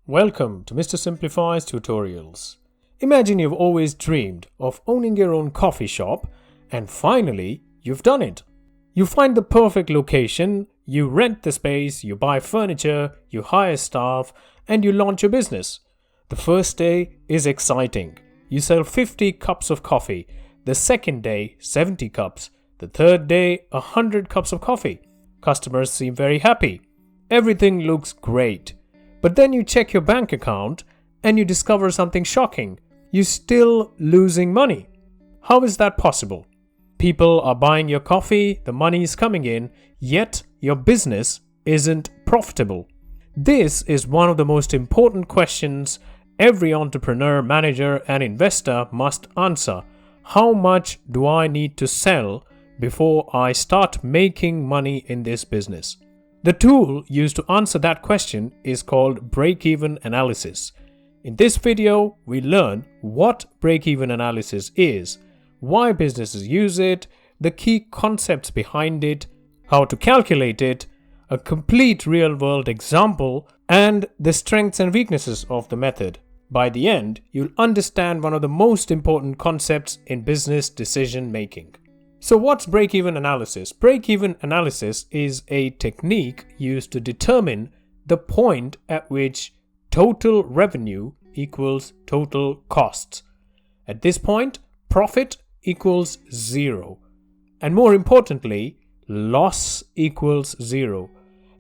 Welcome to Mr. Simplifies Tutorials. Imagine you've always dreamed of owning your own coffee shop and finally you've done it. You find the perfect location, you rent the space, you buy furniture, you hire staff and you launch your business. The first day is exciting. You sell 50 cups of coffee. The second day, 70 cups. The third day, 100 cups of coffee. Customers seem very happy. Everything looks great. But then you check your bank account and you discover something shocking. You're still losing money. How is that possible? People are buying your coffee, the money is coming in, yet your business isn't profitable. This is one of the most important questions every entrepreneur, manager, and investor must answer. How much do I need to sell before I start making money in this business? The tool used to answer that question is called Breakeven Analysis. In this video, we learn what Breakeven Analysis is, why businesses use it, the key concepts behind it, how to calculate it, a complete real-world example, and the strengths and weaknesses of the method. By the end, you'll understand one of the most important concepts in business decision making. So what's break-even analysis? Break-even analysis is a technique used to determine the point at which total revenue equals total costs. At this point, profit equals zero. And more importantly, loss equals zero.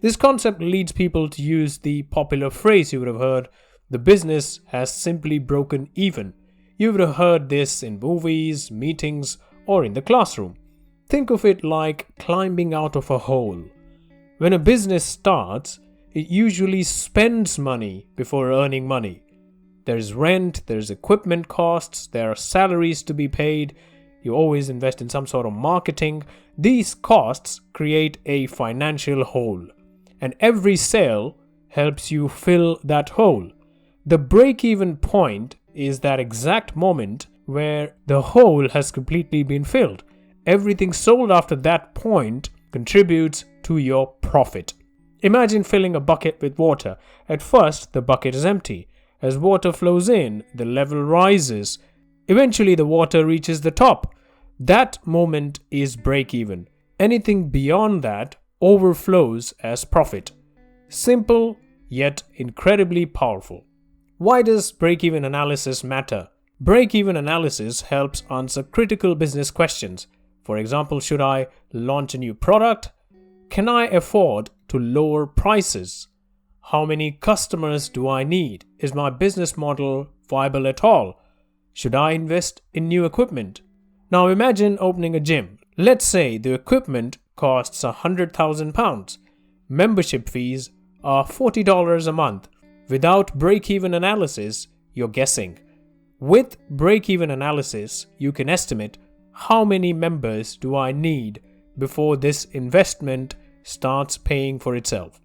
This concept leads people to use the popular phrase you would have heard, the business has simply broken even. You would have heard this in movies, meetings, or in the classroom. Think of it like climbing out of a hole. When a business starts, it usually spends money before earning money. There's rent, there's equipment costs, there are salaries to be paid. You always invest in some sort of marketing. These costs create a financial hole, and every sale helps you fill that hole. The break-even point is that exact moment where the hole has completely been filled. Everything sold after that point contributes to your profit. Imagine filling a bucket with water. At first, the bucket is empty. As water flows in, the level rises. Eventually, the water reaches the top. That moment is break-even. Anything beyond that overflows as profit. Simple, yet incredibly powerful. Why does break-even analysis matter? Break-even analysis helps answer critical business questions. For example, should I launch a new product? Can I afford to lower prices? How many customers do I need? Is my business model viable at all? Should I invest in new equipment? Now imagine opening a gym. Let's say the equipment costs £100,000. Membership fees are $40 a month. Without break-even analysis, you're guessing. With break-even analysis, you can estimate how many members do I need before this investment starts paying for itself.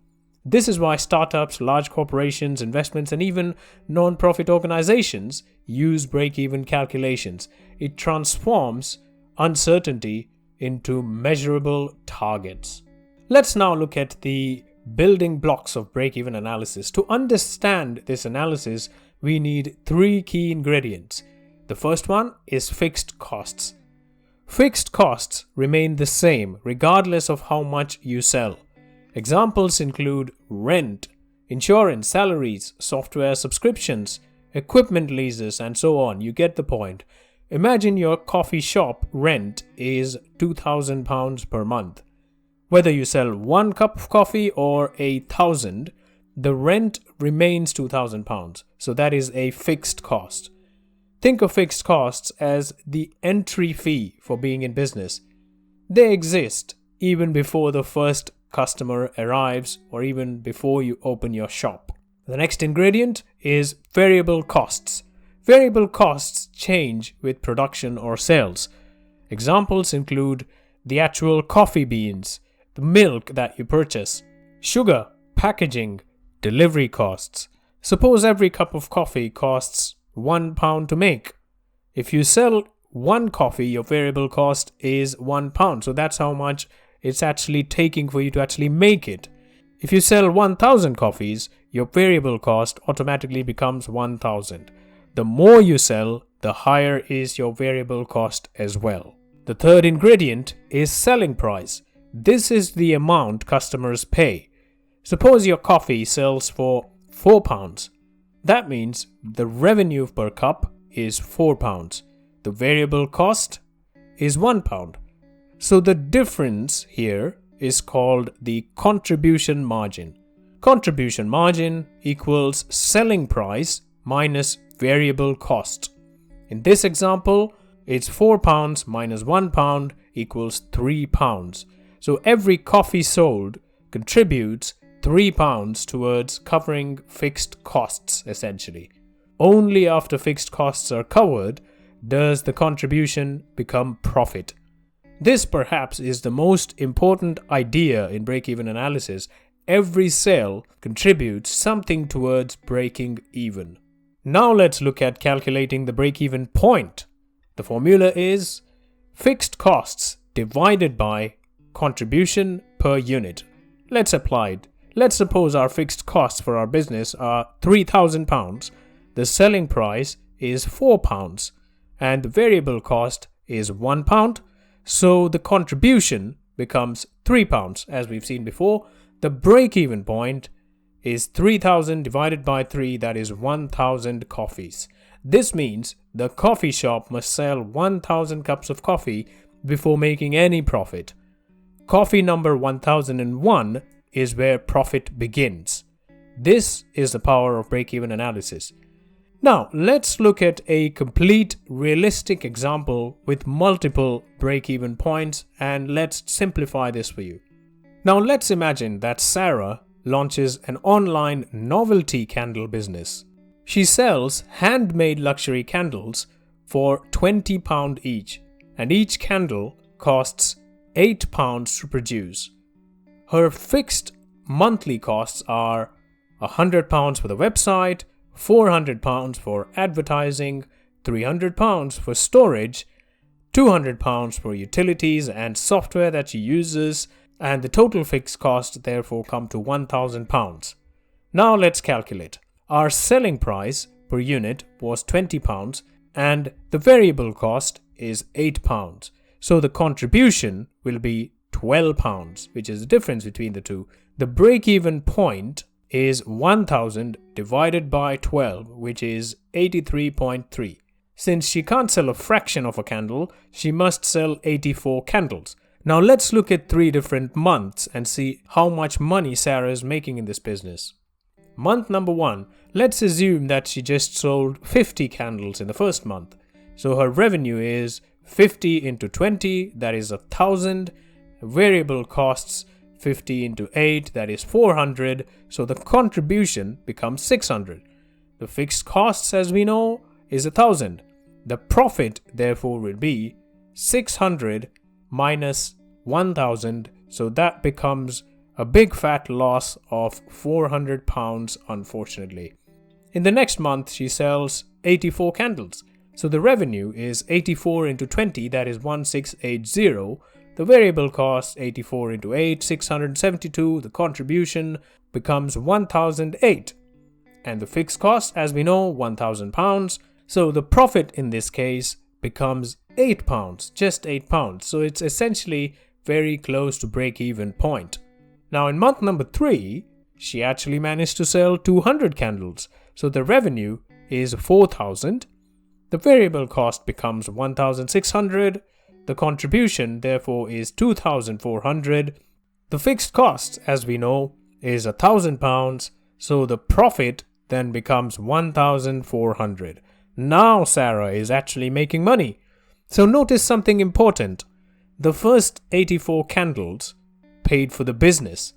This is why startups, large corporations, investments, and even non-profit organizations use break-even calculations. It transforms uncertainty into measurable targets. Let's now look at the building blocks of break-even analysis. To understand this analysis, we need three key ingredients. The first one is fixed costs. Fixed costs remain the same regardless of how much you sell. Examples include rent, insurance, salaries, software subscriptions, equipment leases, and so on. You get the point. Imagine your coffee shop rent is £2,000 per month. Whether you sell 1 cup of coffee or 1,000, the rent remains £2,000. So that is a fixed cost. Think of fixed costs as the entry fee for being in business. They exist even before the first customer arrives or even before you open your shop. The next ingredient is variable costs. Variable costs change with production or sales. Examples include the actual coffee beans, the milk that you purchase, sugar, packaging, delivery costs. Suppose every cup of coffee costs £1 to make. If you sell 1 coffee, your variable cost is £1. So that's how much it's actually taking for you to actually make it. If you sell 1,000 coffees, your variable cost automatically becomes 1,000. The more you sell, the higher is your variable cost as well. The third ingredient is selling price. This is the amount customers pay. Suppose your coffee sells for £4. That means the revenue per cup is £4. The variable cost is £1. So the difference here is called the contribution margin. Contribution margin equals selling price minus variable cost. In this example, it's £4 minus £1 equals £3. So every coffee sold contributes £3 towards covering fixed costs essentially. Only after fixed costs are covered does the contribution become profit. This perhaps is the most important idea in break-even analysis. Every sale contributes something towards breaking even. Now let's look at calculating the break-even point. The formula is fixed costs divided by contribution per unit. Let's apply it. Let's suppose our fixed costs for our business are £3,000. The selling price is £4 and the variable cost is £1. So the contribution becomes £3 as we've seen before. The break-even point is 3,000 divided by 3, that is 1,000 coffees. This means the coffee shop must sell 1,000 cups of coffee before making any profit. Coffee number 1001 is where profit begins. This is the power of break-even analysis. Now, let's look at a complete realistic example with multiple break-even points, and let's simplify this for you. Now, let's imagine that Sarah launches an online novelty candle business. She sells handmade luxury candles for £20 each, and each candle costs £8 to produce. Her fixed monthly costs are £100 for the website, £400 for advertising, £300 for storage, £200 for utilities and software that she uses, and the total fixed costs therefore come to £1,000. Now let's calculate. Our selling price per unit was £20 and the variable cost is £8. So the contribution will be £12, which is the difference between the two. The break-even point is 1,000 divided by 12, which is 83.3. Since she can't sell a fraction of a candle, she must sell 84 candles. Now let's look at 3 different months and see how much money Sarah is making in this business. Month number 1, let's assume that she just sold 50 candles in the first month. So her revenue is 50 into 20, that is 1,000. Variable costs 50 into 8, that is 400. So the contribution becomes 600. The fixed costs, as we know, is 1,000. The profit therefore will be 600 minus 1,000. So that becomes a big fat loss of £400, unfortunately. In the next month, she sells 84 candles. So the revenue is 84 into 20, that is 1680. The variable cost 84 into 8, 672. The contribution becomes 1,008. And the fixed cost, as we know, £1,000. So the profit in this case becomes £8, just £8. So it's essentially very close to break-even point. Now in month number 3, she actually managed to sell 200 candles. So the revenue is 4,000. The variable cost becomes 1,600. The contribution therefore is 2,400. The fixed cost, as we know, is £1,000. So the profit then becomes 1,400. Now Sarah is actually making money. So notice something important. The first 84 candles paid for the business,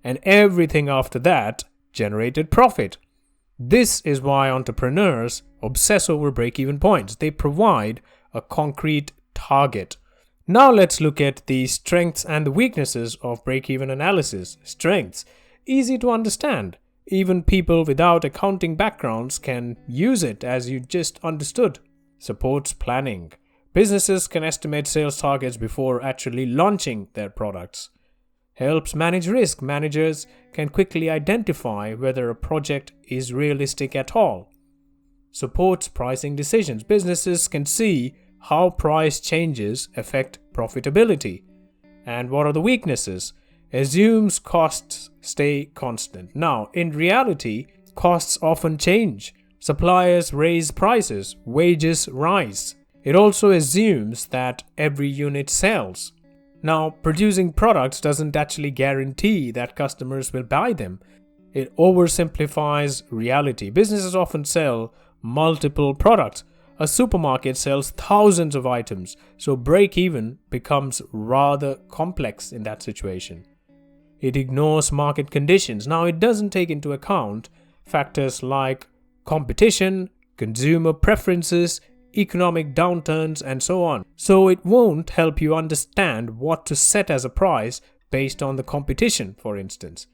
and everything after that generated profit. This is why entrepreneurs obsess over break-even points. They provide a concrete target. Now let's look at the strengths and the weaknesses of break-even analysis. Strengths, easy to understand. Even people without accounting backgrounds can use it, as you just understood. Supports planning. Businesses can estimate sales targets before actually launching their products. helps manage risk. Managers can quickly identify whether a project is realistic at all. Supports pricing decisions. Businesses can see how price changes affect profitability. And what are the weaknesses? Assumes costs stay constant. Now, in reality, costs often change. Suppliers raise prices, wages rise. It also assumes that every unit sells. Now, producing products doesn't actually guarantee that customers will buy them. It oversimplifies reality. Businesses often sell multiple products. A supermarket sells thousands of items, so break-even becomes rather complex in that situation. It ignores market conditions. Now, it doesn't take into account factors like competition, consumer preferences, economic downturns, and so on. So it won't help you understand what to set as a price based on the competition, for instance.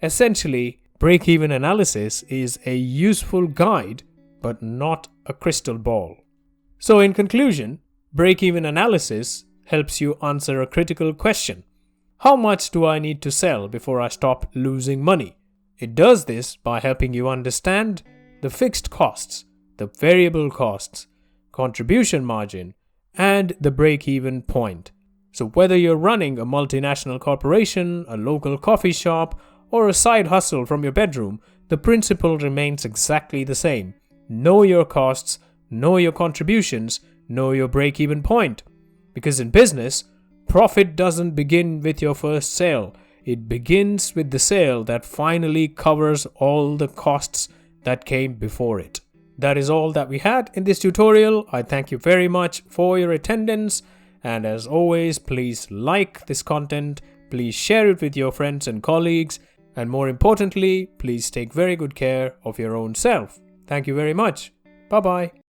Essentially, break-even analysis is a useful guide, but not a crystal ball. So in conclusion, break-even analysis helps you answer a critical question. How much do I need to sell before I stop losing money? It does this by helping you understand the fixed costs, the variable costs, contribution margin, and the break-even point. So whether you're running a multinational corporation, a local coffee shop, or a side hustle from your bedroom, the principle remains exactly the same. Know your costs, know your contributions, know your break-even point. Because in business, profit doesn't begin with your first sale. It begins with the sale that finally covers all the costs that came before it. That is all that we had in this tutorial. I thank you very much for your attendance. And as always, please like this content. Please share it with your friends and colleagues. And more importantly, please take very good care of your own self. Thank you very much. Bye-bye.